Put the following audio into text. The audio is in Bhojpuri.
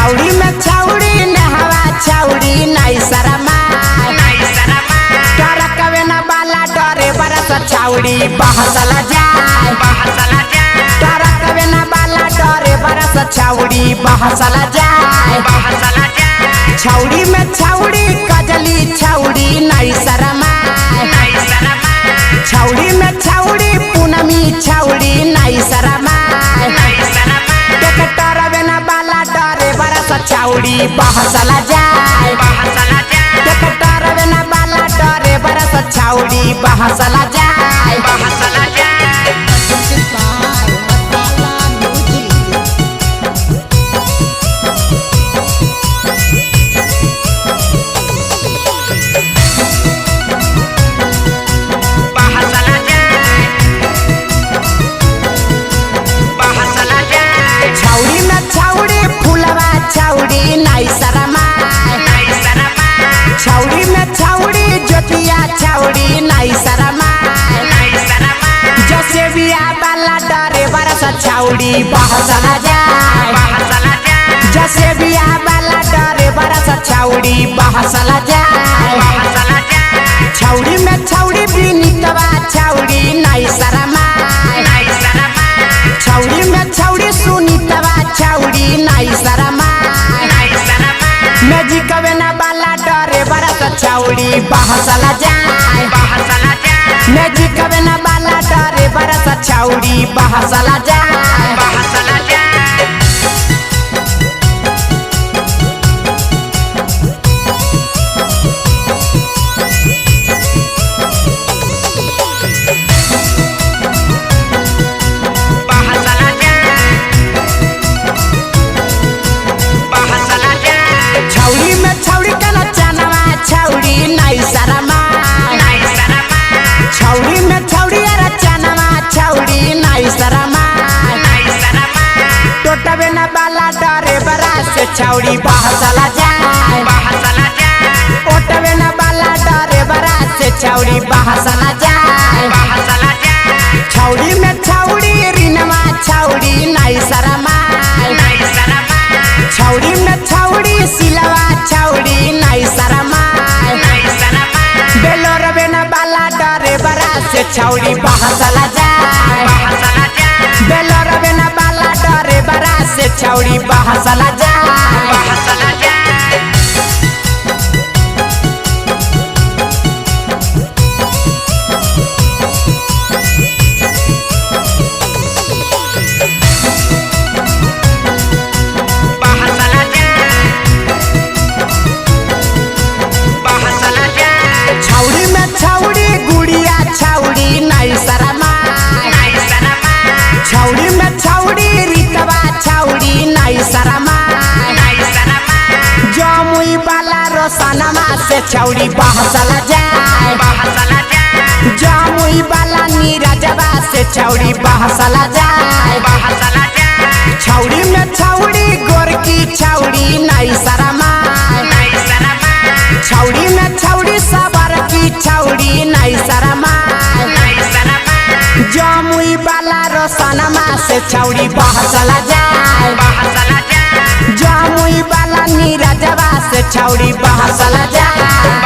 छौड़ी में छौड़ी नहवा छौड़ी नहीं शरमा टरकवे न बाला डरे बरस छौड़ी बहसला जाए टरकवे न बाला डरे बरस छौड़ी बहसला जाए छौड़ी में छौड़ी कजली छौड़ी नहीं शरमा छौड़ी में छौड़ी पूनमी छौड़ी नहीं शरमा टरकवे न बाला डरे बरस छौड़ी बहसला जाए टरकवे न बाला डरे बरस छौड़ी बहसला जाए छौड़ी में छौड़ी फुलवा छौड़ी नहीं शरमा छौड़ी में छौड़ी जोतिया छौड़ी नहीं शरमा जैसे बिया बाला डरे बरस छौड़ी बहसला जाए जैसे बिया बाला डरे बरस छौड़ी बहसला जाए छौड़ी में छौड़ी बिनितवा छौड़ी नहीं शरमा छौड़ी में छौड़ी सुनीतवा छौड़ी नहीं शरमा मेजिकवे न बाला डरे बरस छौड़ी बहसला जाए मेजिकवे न बाला डरे बरस छौड़ी बहसला जाए छौड़ी में छौड़ी कला चनवा छौड़ी नहीं शरमा छौड़ी में छौड़ी अरे चनवा छौड़ी नहीं शरमा टोटवे न बाला डरे बरस छौड़ी बहसला जाए ओटवे न बाला डरे बरस छौड़ी बहसला जाए छौड़ी में छौड़ी रिनवा छौड़ी नहीं शरमा छौड़ी में छौड़ी सिलवा छौड़ी नहीं शरमा बेलोरवे न बाला डरे बरस छौड़ी बहसला जाए बेलोरवे न बाला डरे बरस छौड़ी बहसला जाए छौड़ी में छौड़ी गुड़िया छौड़ी नहीं शरमा छौड़ी में छौड़ी रितवा छौड़ी नहीं शरमा जमुई बाला रोशनमा से छौड़ी बहसला जाए जमुई बाला नीरजवा से छौड़ी बहसला जाए छौड़ी में छौड़ी गोरकी छौड़ी नहीं शरमा छौड़ी में छौड़ी सबर की छौड़ी नहीं शरमा जमुई बाला रोशनमा से छौड़ी बहसला जाए जमुई बाला नीरजवा से छौड़ी बहसला जाए।